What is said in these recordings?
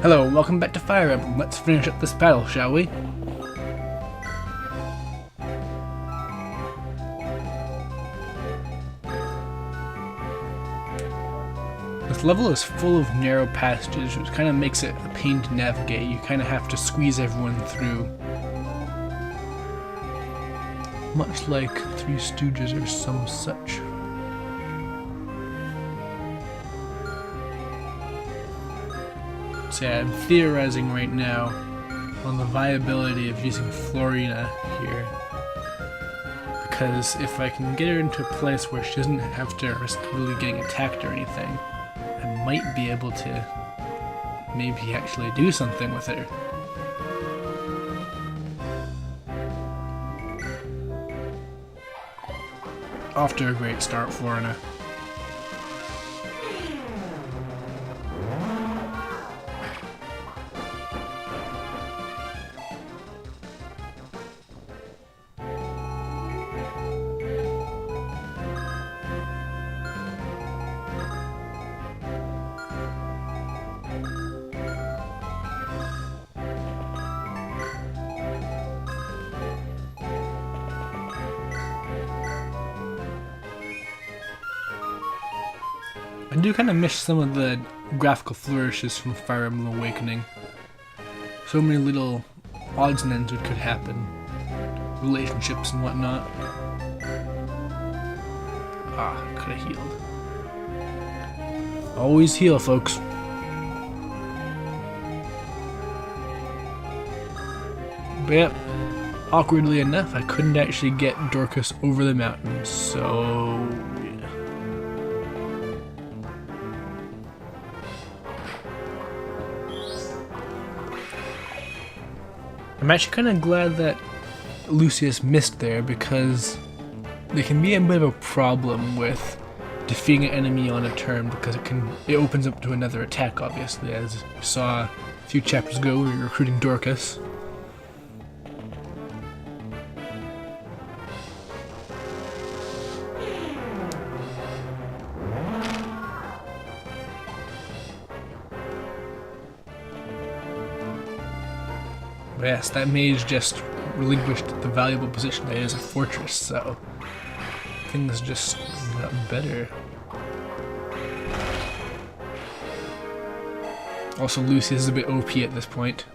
Hello and welcome back to Fire Emblem. Let's finish up this battle, shall we? This level is full of narrow passages, which kind of makes it a pain to navigate. You kind of have to squeeze everyone through. Much like Three Stooges or some such. So yeah, I'm theorizing right now on the viability of using Florina here. Because if I can get her into a place where she doesn't have to risk really getting attacked or anything, I might be able to maybe actually do something with her. Off to a great start, Florina. I do kind of miss some of the graphical flourishes from Fire Emblem Awakening. So many little odds and ends that could happen. Relationships and whatnot. Ah, could have healed. Always heal, folks. But yep, awkwardly enough, I couldn't actually get Dorcas over the mountain, so... I'm actually kind of glad that Lucius missed there, because there can be a bit of a problem with defeating an enemy on a turn, because it opens up to another attack, obviously, as you saw a few chapters ago we were recruiting Dorcas. But yes, that mage just relinquished the valuable position that is a fortress, so things just got better. Also, Lucius is a bit OP at this point.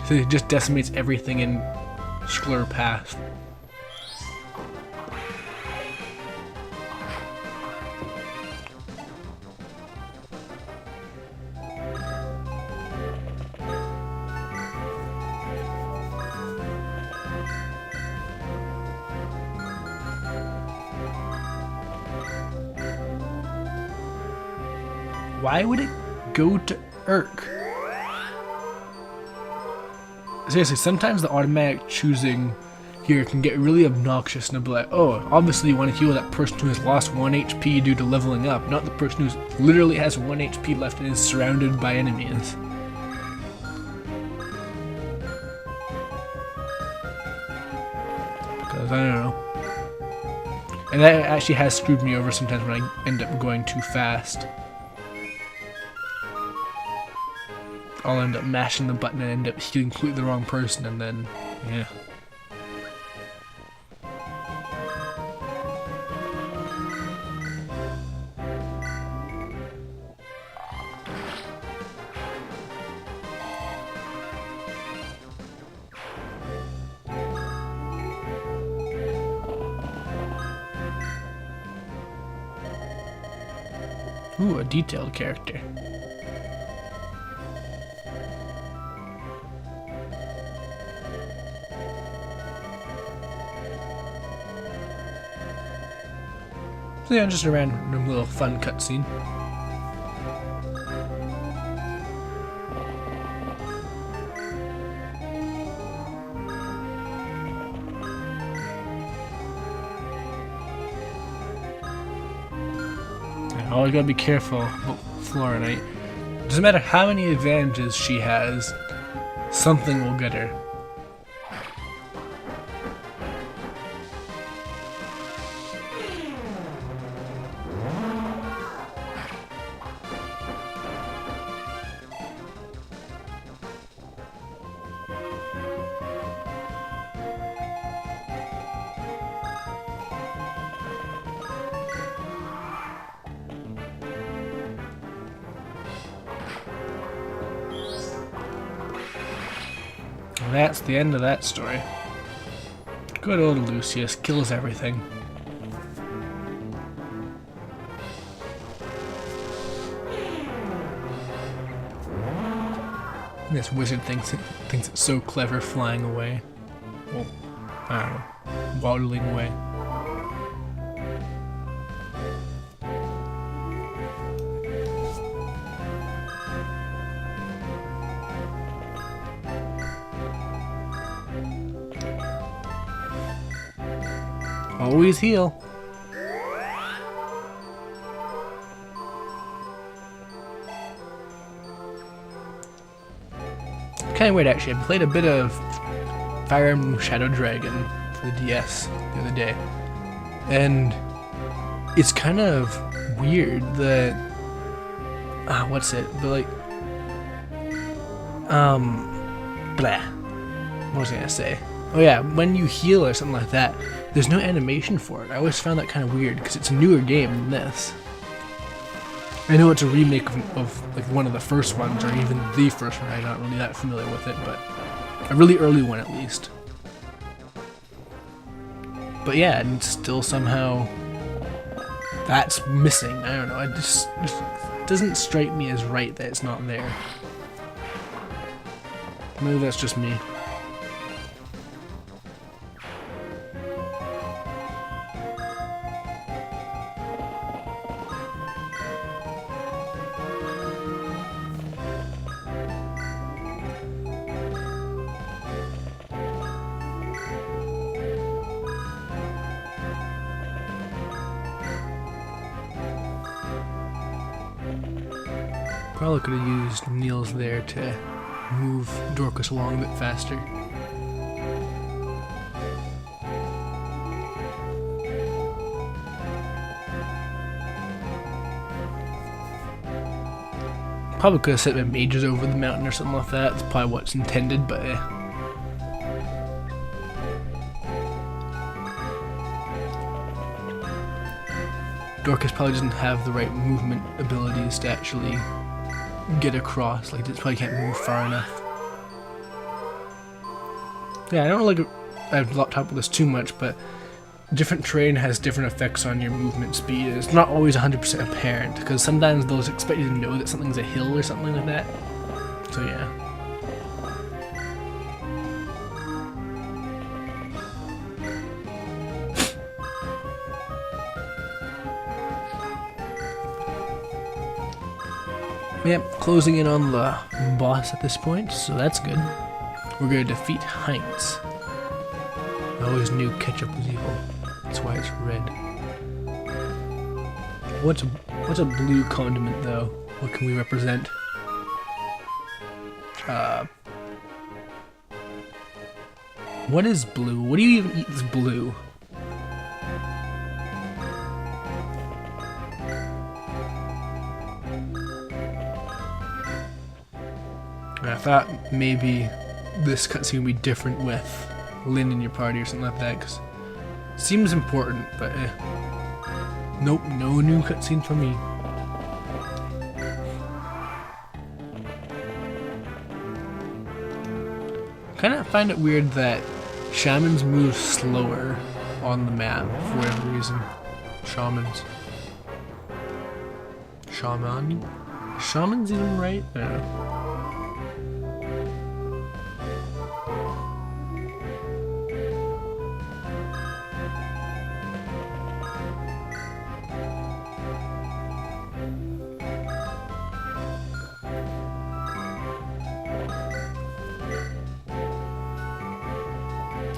So it just decimates everything in Schlur Path. Why would it go to Urk? Seriously, sometimes the automatic choosing here can get really obnoxious and be like, oh, obviously you want to heal that person who has lost 1 HP due to leveling up, not the person who literally has 1 HP left and is surrounded by enemies. Because, I don't know. And that actually has screwed me over sometimes when I end up going too fast. I'll end up mashing the button and end up healing completely the wrong person, and then, yeah. Ooh, a detailed character. So yeah, just a random little fun cutscene. Always gotta be careful about Florinite. Doesn't matter how many advantages she has, something will get her. And that's the end of that story. Good old Lucius kills everything. This wizard thinks it's so clever flying away. Well, I don't know, waddling away. Always heal. Kind of weird actually. I played a bit of Fire Emblem Shadow Dragon for the DS the other day, and it's kind of weird that what's it? But like blah. What was I gonna say? Oh yeah, when you heal or something like that, there's no animation for it. I always found that kind of weird because it's a newer game than this. I know it's a remake of like one of the first ones, or even the first one. I'm not really that familiar with it, but a really early one at least. But yeah, and still somehow that's missing. I don't know. It just doesn't strike me as right that it's not there. Maybe that's just me. Probably could have used Niels there to move Dorcas along a bit faster. Probably could have set my mages over the mountain or something like that. That's probably what's intended, but Dorcas probably doesn't have the right movement abilities to actually get across. Like, it probably can't move far enough. Yeah, I don't like I've talked about this too much, but different terrain has different effects on your movement speed. It's not always 100% apparent, because sometimes those expect you to know that something's a hill or something like that. So yeah. Yep, closing in on the boss at this point, so that's good. We're going to defeat Heinz. I always knew ketchup was evil. That's why it's red. What's a blue condiment though? What can we represent? What is blue? What do you even eat that's blue? I thought maybe this cutscene would be different with Lynn in your party or something like that, because it seems important, but nope, no new cutscene for me. Kind of find it weird that shamans move slower on the map for whatever reason. Shamans. Shaman? Shaman's even right? I don't know.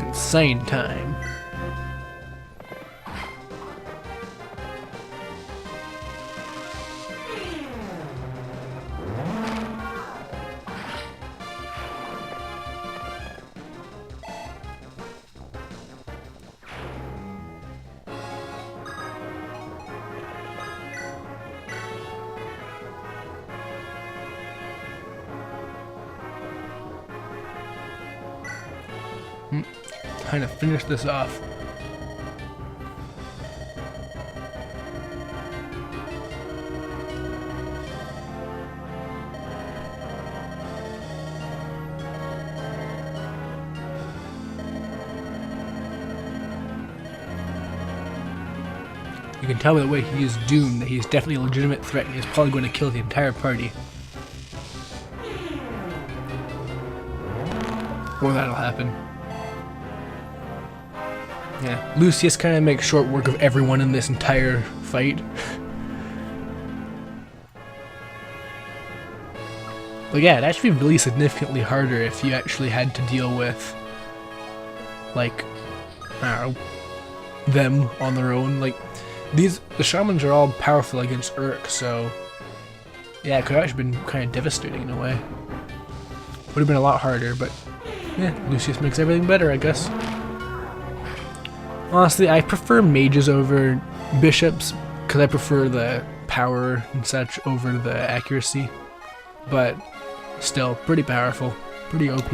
Insane time. Kind of finish this off. You can tell by the way he is doomed that he is definitely a legitimate threat and he is probably going to kill the entire party. Or that'll happen. Yeah, Lucius kind of makes short work of everyone in this entire fight. But yeah, it'd actually be really significantly harder if you actually had to deal with, like, I don't know, them on their own. Like, the shamans are all powerful against Urk, so yeah, it could have actually been kind of devastating in a way. Would have been a lot harder, but yeah, Lucius makes everything better, I guess. Honestly, I prefer mages over bishops, because I prefer the power and such over the accuracy, but still, pretty powerful, pretty OP.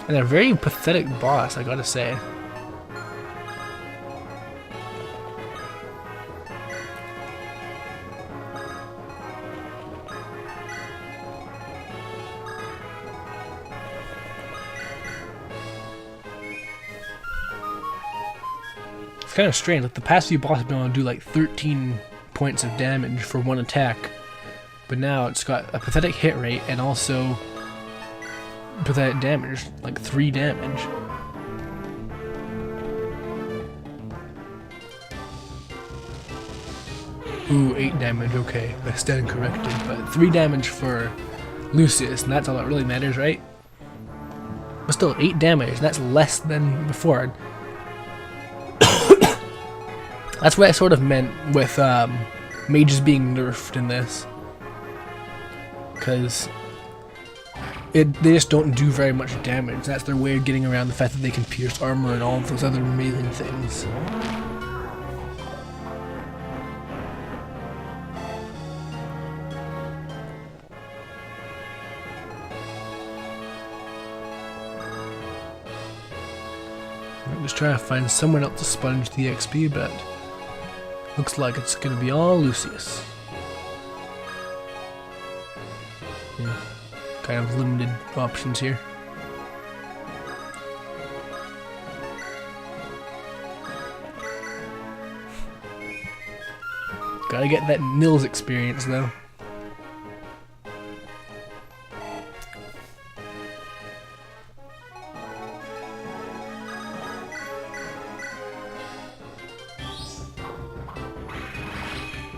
And a very pathetic boss, I gotta say. It's kind of strange, like the past few bosses have been able to do like 13 points of damage for one attack, but now it's got a pathetic hit rate and also pathetic damage, like 3 damage. Ooh, 8 damage, okay, I stand corrected, but 3 damage for Lucius, and that's all that really matters, right? But still, 8 damage, and that's less than before. That's what I sort of meant with mages being nerfed in this. Because they just don't do very much damage. That's their way of getting around the fact that they can pierce armor and all of those other amazing things. I'm just trying to find someone else to sponge the XP, but looks like it's gonna be all Lucius. Yeah, kind of limited options here. Gotta get that Nils experience though.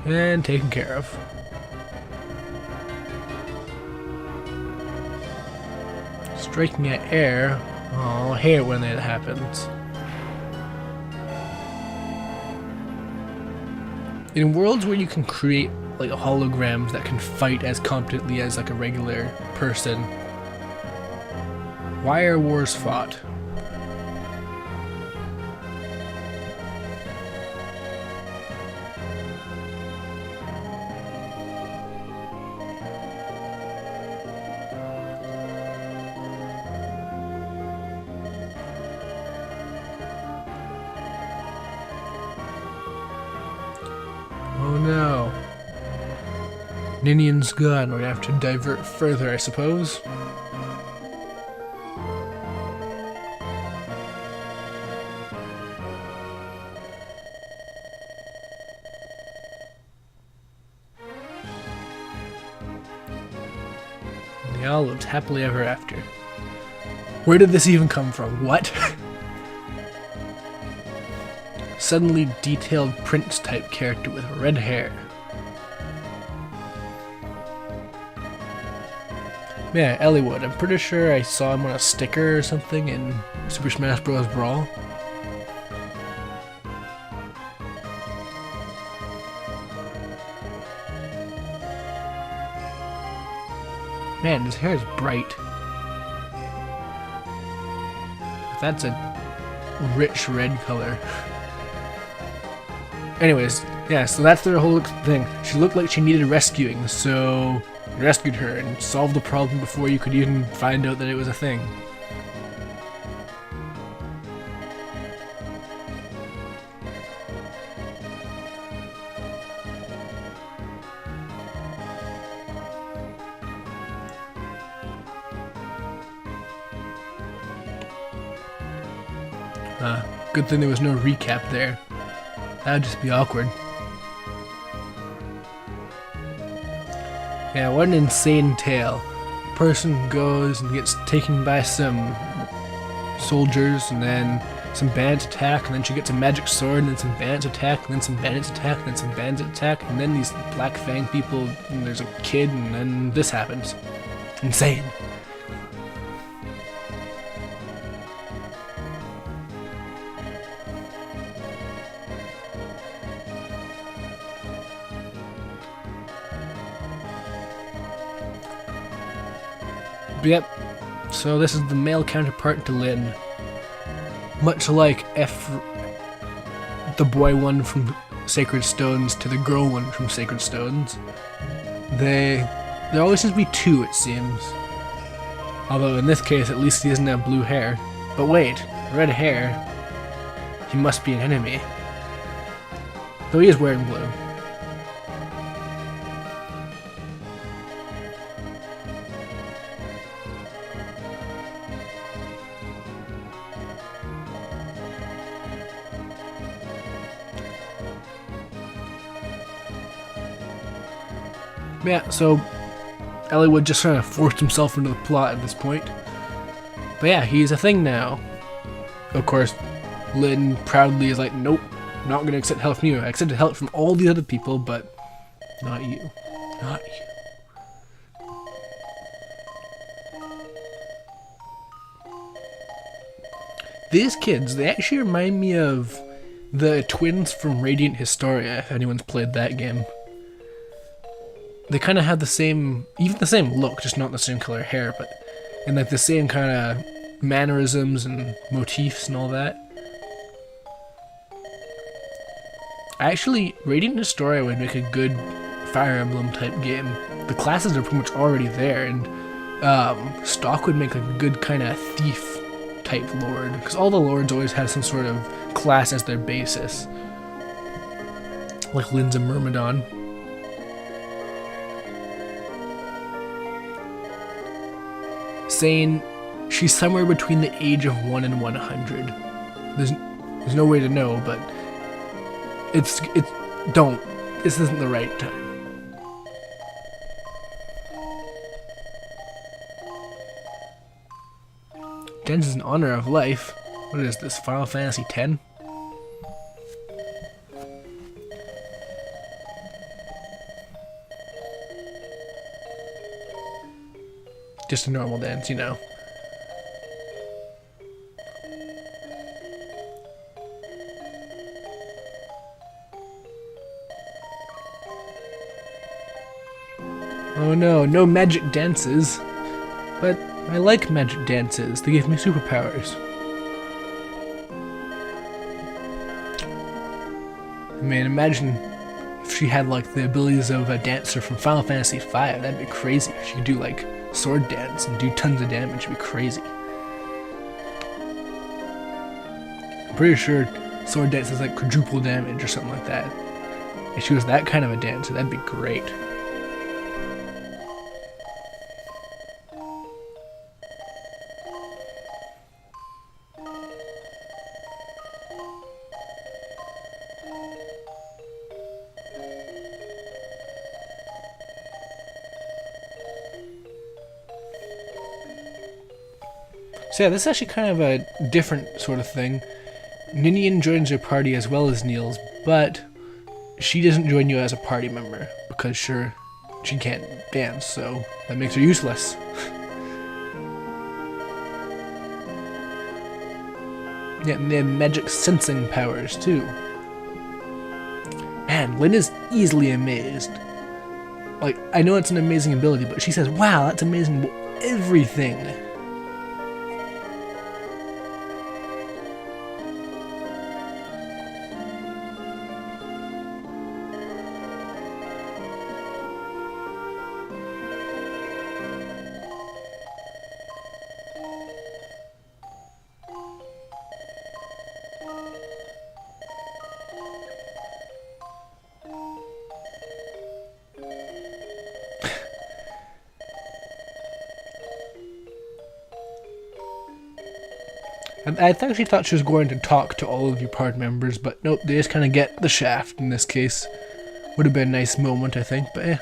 And taken care of. Striking at air. Oh, I hate it when that happens. In worlds where you can create like holograms that can fight as competently as like a regular person, why are wars fought? Oh no. Ninian's gone. We're gonna have to divert further, I suppose. They all lived happily ever after. Where did this even come from? What? Suddenly detailed prince type character with red hair. Yeah, Eliwood. I'm pretty sure I saw him on a sticker or something in Super Smash Bros. Brawl. Man, his hair is bright. That's a rich red color. Anyways, Yeah, so that's their whole thing. She looked like she needed rescuing, so you rescued her and solved the problem before you could even find out that it was a thing. Good thing there was no recap there. That'd just be awkward. Yeah, what an insane tale. A person goes and gets taken by some soldiers, and then some bandits attack, and then she gets a magic sword, and then some bandits attack, and then some bandits attack, and then some bandits attack, and then these Black Fang people, and there's a kid, and then this happens. Insane. Yep, so this is the male counterpart to Lyn. Much like the boy one from Sacred Stones to the girl one from Sacred Stones, there always seems to be two, it seems. Although in this case, at least he doesn't have blue hair. But wait, red hair? He must be an enemy. Though he is wearing blue. Yeah, so Eliwood just kind of forced himself into the plot at this point. But yeah, he's a thing now. Of course, Lyn proudly is like, nope, not going to accept help from you. I accepted help from all the other people, but not you. Not you. These kids, they actually remind me of the twins from Radiant Historia, if anyone's played that game. They kind of have the same, even the same look, just not the same color hair, but in like the same kind of mannerisms and motifs and all that. Actually, Radiant Historia would make a good Fire Emblem type game. The classes are pretty much already there, and Stock would make like a good kind of thief type lord, because all the lords always have some sort of class as their basis. Like Lyn's a Myrmidon. Saying she's somewhere between the age of 1 and 100. There's no way to know, but it's don't. This isn't the right time. Dance is in honor of life. What is this, Final Fantasy X? Just a normal dance, you know. Oh no, no magic dances. But I like magic dances. They give me superpowers. I mean, imagine if she had like the abilities of a dancer from Final Fantasy V. That'd be crazy. She could do like sword dance and do tons of damage. It'd be crazy. I'm pretty sure sword dance is like quadruple damage or something like that. If she was that kind of a dancer, that'd be great. So yeah, this is actually kind of a different sort of thing. Ninian joins your party as well as Niels, but she doesn't join you as a party member because sure, she can't dance, so that makes her useless. Yeah, and they have magic sensing powers too. Man, Lyn is easily amazed. Like, I know it's an amazing ability, but she says, wow, that's amazing about everything. I actually thought she was going to talk to all of your party members, but nope, they just kind of get the shaft in this case. Would have been a nice moment, I think, but eh.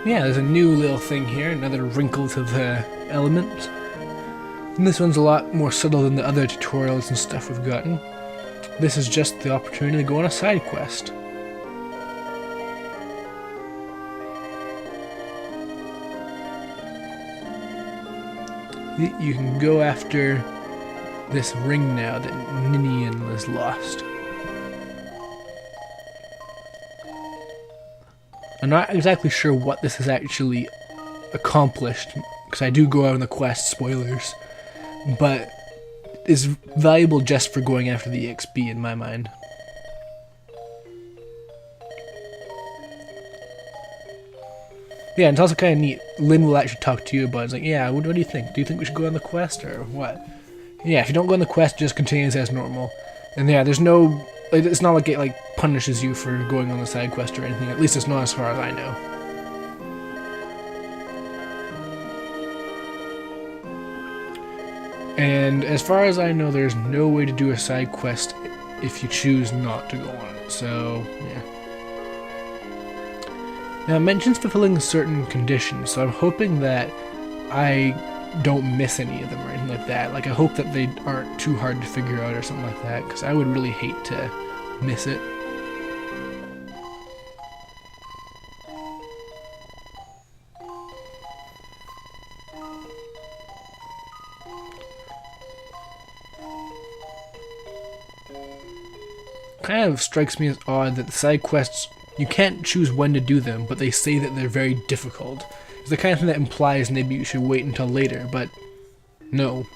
Yeah, there's a new little thing here, another wrinkle to the element. And this one's a lot more subtle than the other tutorials and stuff we've gotten. This is just the opportunity to go on a side quest. You can go after this ring now that Ninian was lost. I'm not exactly sure what this has actually accomplished, because I do go out on the quest, spoilers, but it's valuable just for going after the EXP in my mind. Yeah, and it's also kind of neat. Lynn will actually talk to you about it. It's like, yeah, what do you think? Do you think we should go on the quest or what? Yeah, if you don't go on the quest, it just continues as normal. And yeah, there's no... It's not like it punishes you for going on the side quest or anything. At least it's not as far as I know. And as far as I know, there's no way to do a side quest if you choose not to go on it. So, yeah. Now, it mentions fulfilling certain conditions, so I'm hoping that I don't miss any of them or anything like that. Like, I hope that they aren't too hard to figure out or something like that, because I would really hate to miss it. Kind of strikes me as odd that the side quests, you can't choose when to do them, but they say that they're very difficult. It's the kind of thing that implies maybe you should wait until later, but no.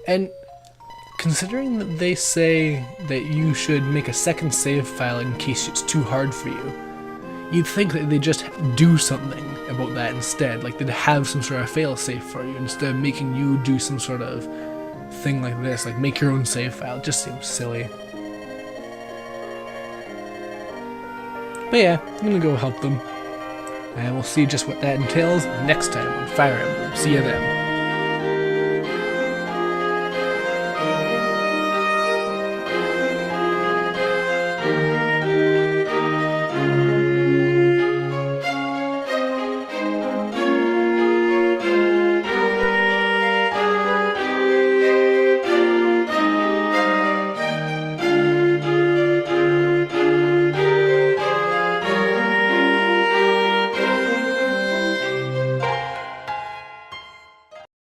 And considering that they say that you should make a second save file in case it's too hard for you, you'd think that they'd just do something about that instead, like they'd have some sort of fail-safe for you instead of making you do some sort of thing like this, like make your own save file. It just seems silly. But yeah, I'm gonna go help them, and we'll see just what that entails next time on Fire Emblem. See you then.